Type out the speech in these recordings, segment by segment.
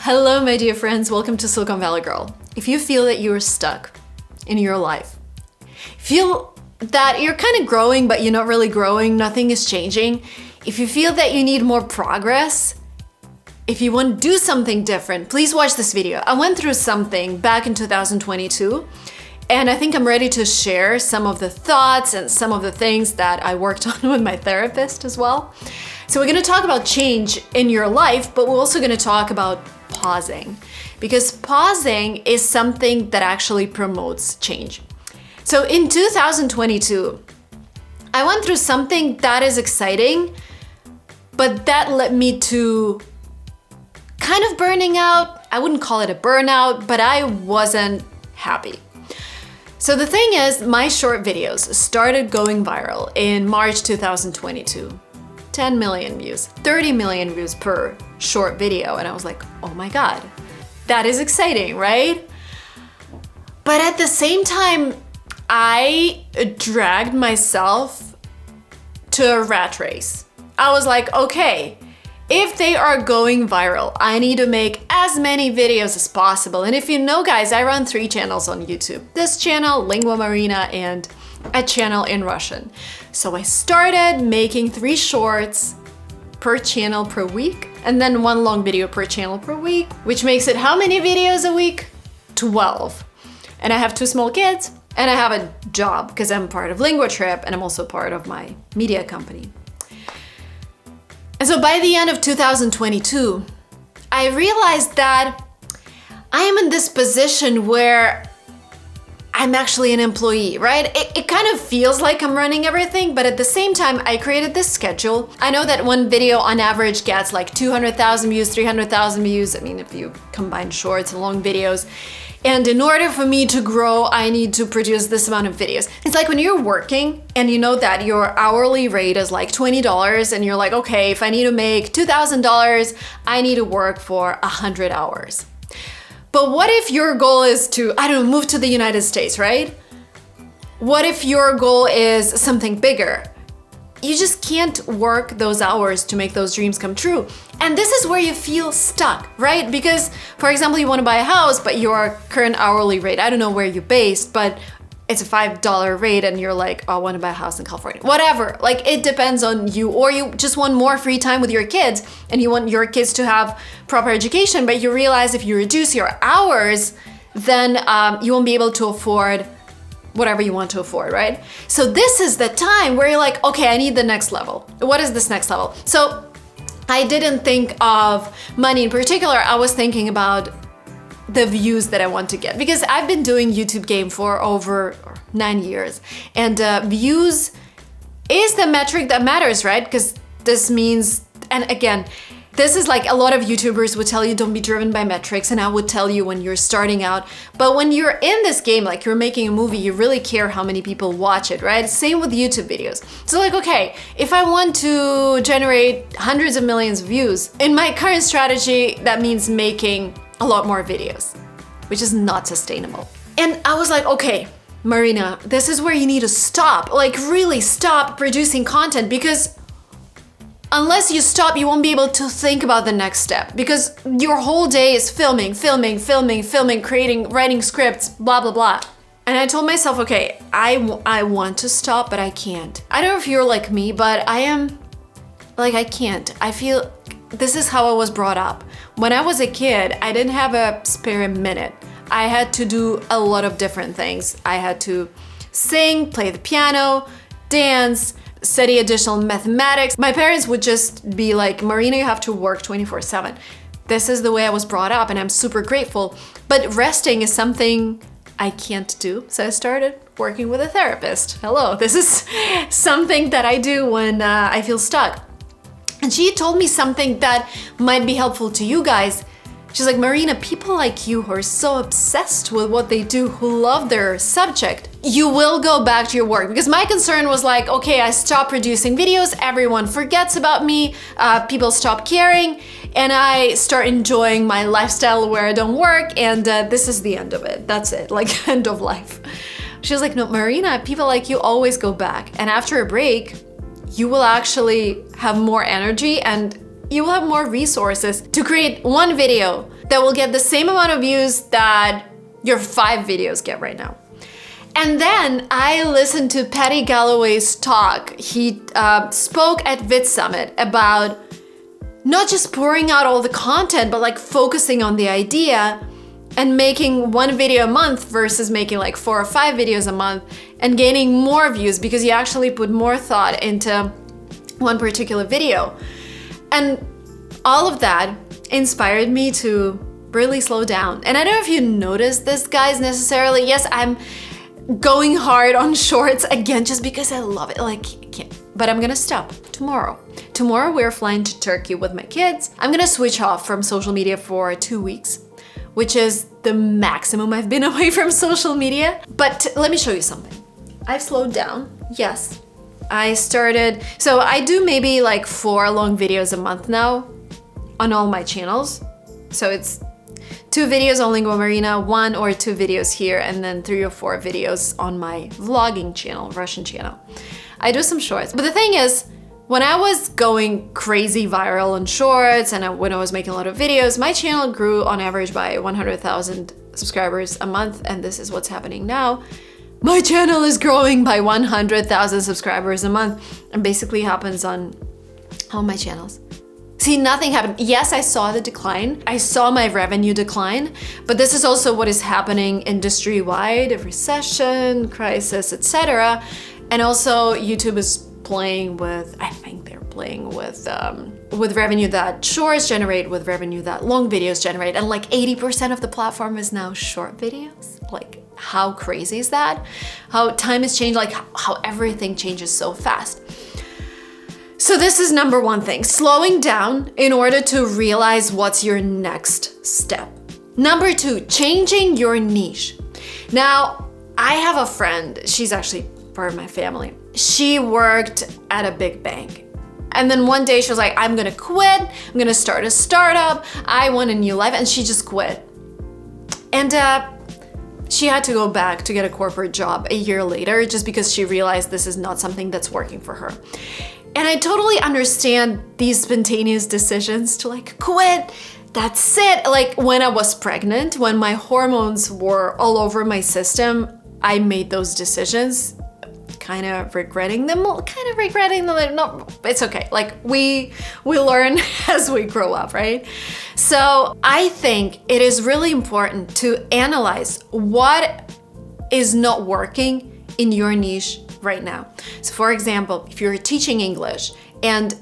Hello, my dear friends. Welcome to Silicon Valley Girl. If you feel that you're stuck in your life, feel that you're kind of growing, but you're not really growing, nothing is changing, if you feel that you need more progress, if you want to do something different, please watch this video. I went through something back in 2022, and I think I'm ready to share some of the thoughts and some of the things that I worked on with my therapist as well. So we're going to talk about change in your life, but we're also going to talk about pausing, because pausing is something that actually promotes change. So in 2022, I went through something that is exciting, but that led me to kind of burning out. I wouldn't call it a burnout, but I wasn't happy. So the thing is, my short videos started going viral in March 2022. 10 million views, 30 million views per short video. And I was like, oh my God, that is exciting, right? But at the same time, I dragged myself to a rat race. I was like, okay, if they are going viral, I need to make as many videos as possible. And if you know, guys, I run 3 channels on YouTube. This channel, Lingua Marina, and a channel in Russian. So I started making 3 shorts per channel per week, and then 1 long video per channel per week, which makes it how many videos a week? 12. And I have 2 small kids, and I have a job because I'm part of LinguaTrip, and I'm also part of my media company. And so by the end of 2022, I realized that I am in this position where I'm actually an employee, right? It kind of feels like I'm running everything, but at the same time, I created this schedule. I know that one video on average gets like 200,000 views, 300,000 views. I mean, if you combine shorts and long videos. And in order for me to grow, I need to produce this amount of videos. It's like when you're working and you know that your hourly rate is like $20 and you're like, okay, if I need to make $2,000, I need to work for 100 hours. But what if your goal is to, I don't know, move to the United States, right? What if your goal is something bigger? You just can't work those hours to make those dreams come true. And this is where you feel stuck, right? Because, for example, you want to buy a house, but your current hourly rate, I don't know where you're based, but it's a $5 rate and you're like, oh, I want to buy a house in California. Whatever, like it depends on you. Or you just want more free time with your kids and you want your kids to have proper education, but you realize if you reduce your hours, then you won't be able to afford whatever you want to afford, right? So this is the time where you're like, okay, I need the next level. What is this next level? So I didn't think of money in particular. I was thinking about the views that I want to get, because I've been doing YouTube game for over 9 years, and views is the metric that matters, right? Because this means, and again, this is like a lot of YouTubers would tell you don't be driven by metrics, and I would tell you when you're starting out. But when you're in this game, like you're making a movie, you really care how many people watch it, right? Same with YouTube videos. So like, okay, if I want to generate hundreds of millions of views, in my current strategy, that means making a lot more videos, which is not sustainable. And I was like, okay, Marina, this is where you need to stop, like really stop producing content, because unless you stop, you won't be able to think about the next step, because your whole day is filming, creating, writing scripts, blah, blah, blah. And I told myself, okay, I want to stop, but I can't. I don't know if you're like me, but I am like, I can't. I feel this is how I was brought up. When I was a kid, I didn't have a spare minute. I had to do a lot of different things. I had to sing, play the piano, dance, study additional mathematics. My parents would just be like, Marina, you have to work 24/7. This is the way I was brought up, and I'm super grateful. But resting is something I can't do. So I started working with a therapist. Hello, this is something that I do when I feel stuck. And she told me something that might be helpful to you guys. She's like, Marina, people like you who are so obsessed with what they do, who love their subject, you will go back to your work. Because my concern was like, okay, I stop producing videos, everyone forgets about me, people stop caring, and I start enjoying my lifestyle where I don't work, and this is the end of it. That's it, like end of life. She was like, no, Marina, people like you always go back. And after a break, you will actually have more energy and you will have more resources to create one video that will get the same amount of views that your 5 videos get right now. And then I listened to Paddy Galloway's talk. He spoke at VidSummit about not just pouring out all the content, but like focusing on the idea and making 1 video a month versus making like 4 or 5 videos a month and gaining more views because you actually put more thought into one particular video. And all of that inspired me to really slow down. And I don't know if you noticed this, guys, necessarily. Yes, I'm going hard on shorts again just because I love it. Like, I can't. But I'm gonna stop tomorrow. Tomorrow we're flying to Turkey with my kids. I'm gonna switch off from social media for 2 weeks, which is the maximum I've been away from social media. But let me show you something. I've slowed down, yes. So I do maybe like 4 long videos a month now on all my channels. So it's 2 videos on Lingua Marina, 1 or 2 videos here, and then 3 or 4 videos on my vlogging channel, Russian channel. I do some shorts. But the thing is, when I was going crazy viral on shorts and when I was making a lot of videos, my channel grew on average by 100,000 subscribers a month, and this is what's happening now. My channel is growing by 100,000 subscribers a month, and basically happens on all my channels. See, nothing happened. Yes, I saw the decline. I saw my revenue decline, but this is also what is happening industry-wide, a recession, crisis, etc. And also YouTube is playing with, I think they're playing with revenue that shorts generate, with revenue that long videos generate. And like 80% of the platform is now short videos. Like, how crazy is that? How time has changed, like how everything changes so fast. So this is number 1 thing, slowing down in order to realize what's your next step. Number 2, changing your niche. Now, I have a friend, she's actually part of my family. She worked at a big bank. And then one day she was like, I'm gonna quit, I'm gonna start a startup, I want a new life, and she just quit. And she had to go back to get a corporate job a year later just because she realized this is not something that's working for her. And I totally understand these spontaneous decisions to like quit, that's it. Like when I was pregnant, when my hormones were all over my system, I made those decisions, kind of regretting them. No, it's okay. Like we learn as we grow up, right? So I think it is really important to analyze what is not working in your niche right now. So for example, if you're teaching English and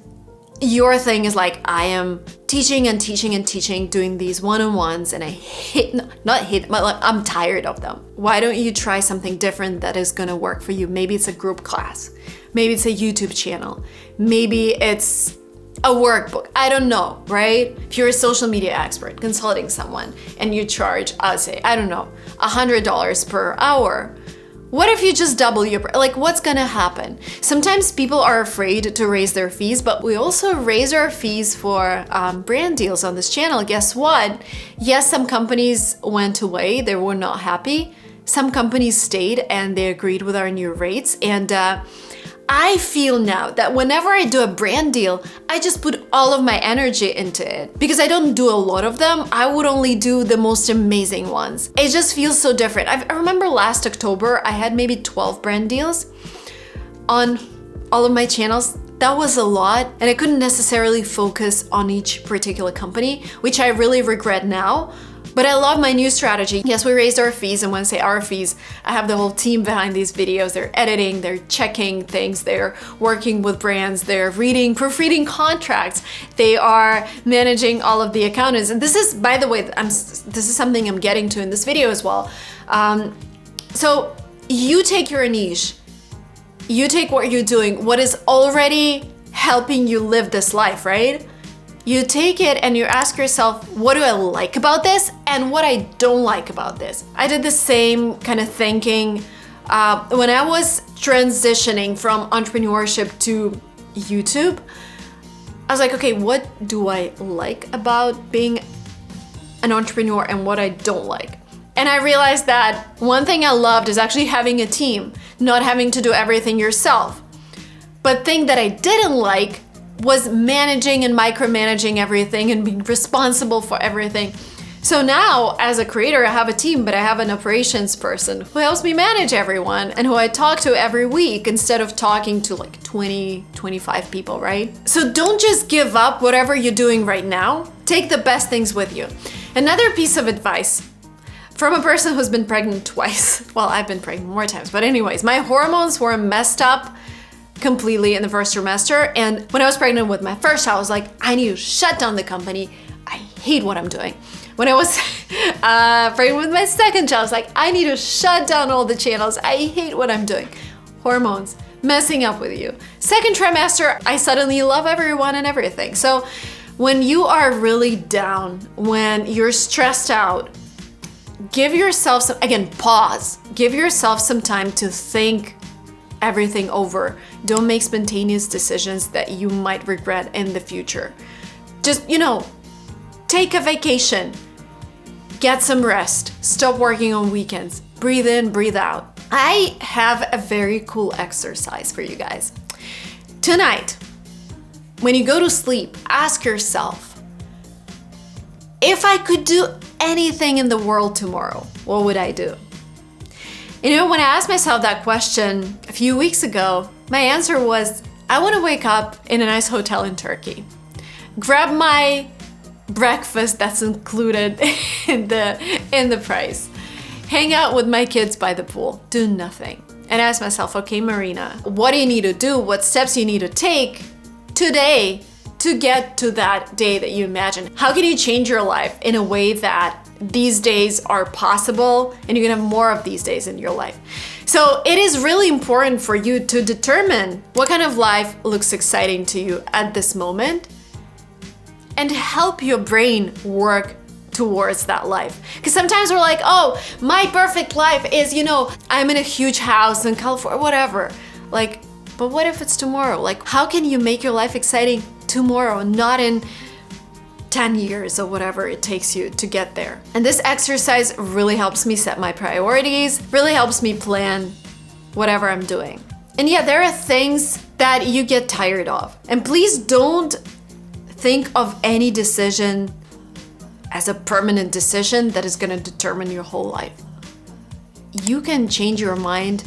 your thing is like, I am teaching and teaching and teaching, doing these one-on-ones, and I'm tired of them. Why don't you try something different that is gonna work for you? Maybe it's a group class. Maybe it's a YouTube channel. Maybe it's a workbook. I don't know, right? If you're a social media expert consulting someone and you charge, say, I don't know, $100 per hour, what if you just double your, like what's gonna happen? Sometimes people are afraid to raise their fees, but we also raise our fees for brand deals on this channel. Guess what? Yes, some companies went away, they were not happy. Some companies stayed and they agreed with our new rates. And I feel now that whenever I do a brand deal, I just put all of my energy into it. Because I don't do a lot of them, I would only do the most amazing ones. It just feels so different. I remember last October, I had maybe 12 brand deals on all of my channels. That was a lot, and I couldn't necessarily focus on each particular company, which I really regret now. But I love my new strategy. Yes, we raised our fees, and when I say our fees, I have the whole team behind these videos. They're editing, they're checking things, they're working with brands, they're proofreading contracts, they are managing all of the accountants. And this is, by the way, this is something I'm getting to in this video as well. So you take your niche, you take what you're doing, what is already helping you live this life, right? You take it and you ask yourself, what do I like about this and what I don't like about this? I did the same kind of thinking when I was transitioning from entrepreneurship to YouTube. I was like, okay, what do I like about being an entrepreneur and what I don't like? And I realized that one thing I loved is actually having a team, not having to do everything yourself. But thing that I didn't like was managing and micromanaging everything and being responsible for everything. So now, as a creator, I have a team, but I have an operations person who helps me manage everyone and who I talk to every week instead of talking to like 20, 25 people, right? So don't just give up whatever you're doing right now. Take the best things with you. Another piece of advice from a person who's been pregnant twice. Well, I've been pregnant more times, but anyways, my hormones were messed up completely in the first trimester. And when I was pregnant with my first child, I was like, I need to shut down the company. I hate what I'm doing. When I was pregnant with my second child, I was like, I need to shut down all the channels. I hate what I'm doing. Hormones messing up with you. Second trimester, I suddenly love everyone and everything. So when you are really down, when you're stressed out, give yourself some, again, pause. Give yourself some time to think everything over. Don't make spontaneous decisions that you might regret in the future. Just, take a vacation. Get some rest. Stop working on weekends. Breathe in, breathe out. I have a very cool exercise for you guys. Tonight, when you go to sleep, ask yourself, if I could do anything in the world tomorrow, what would I do? When I asked myself that question a few weeks ago, my answer was, I want to wake up in a nice hotel in Turkey, grab my breakfast that's included in the price, hang out with my kids by the pool, do nothing, and ask myself, okay, Marina, what do you need to do? What steps you need to take today to get to that day that you imagine? How can you change your life in a way that these days are possible and you're gonna have more of these days in your life? So it is really important for you to determine what kind of life looks exciting to you at this moment and help your brain work towards that life. Because sometimes we're like, oh, my perfect life is, I'm in a huge house in California, whatever. Like, but what if it's tomorrow? Like, how can you make your life exciting tomorrow, not in 10 years or whatever it takes you to get there? And this exercise really helps me set my priorities, really helps me plan whatever I'm doing. And yeah, there are things that you get tired of. And please don't think of any decision as a permanent decision that is going to determine your whole life. You can change your mind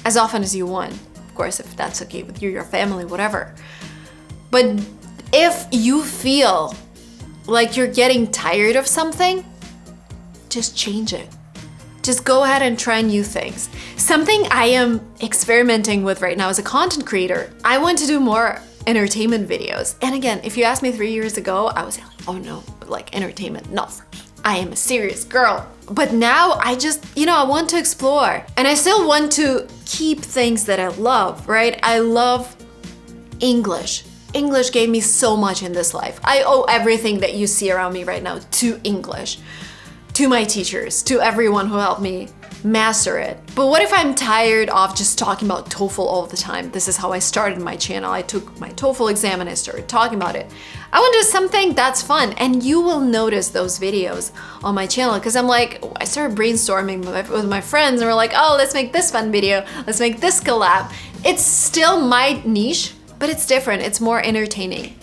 as often as you want. Of course, if that's okay with you, your family, whatever. But if you feel like you're getting tired of something, just change it. Just go ahead and try new things. Something I am experimenting with right now as a content creator, I want to do more entertainment videos. And again, if you asked me 3 years ago, I was like, oh no, like entertainment, not for me. I am a serious girl. But now I just, I want to explore. And I still want to keep things that I love, right? I love English. English gave me so much in this life. I owe everything that you see around me right now to English, to my teachers, to everyone who helped me master it. But what if I'm tired of just talking about TOEFL all the time? This is how I started my channel. I took my TOEFL exam and I started talking about it. I want to do something that's fun, and you will notice those videos on my channel because I started brainstorming with my friends and we're like, oh, let's make this fun video. Let's make this collab. It's still my niche, but it's different. It's more entertaining.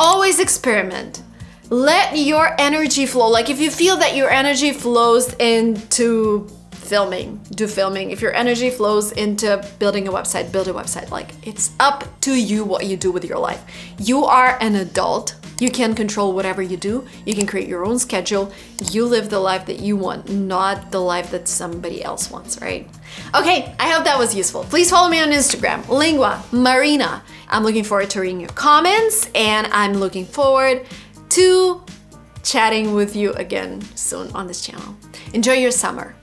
Always experiment. Let your energy flow. Like if you feel that your energy flows into filming, do filming. If your energy flows into building a website, build a website. Like it's up to you what you do with your life. You are an adult. You can control whatever you do. You can create your own schedule. You live the life that you want, not the life that somebody else wants, right? Okay, I hope that was useful. Please follow me on Instagram, Lingua Marina. I'm looking forward to reading your comments and I'm looking forward to chatting with you again soon on this channel. Enjoy your summer.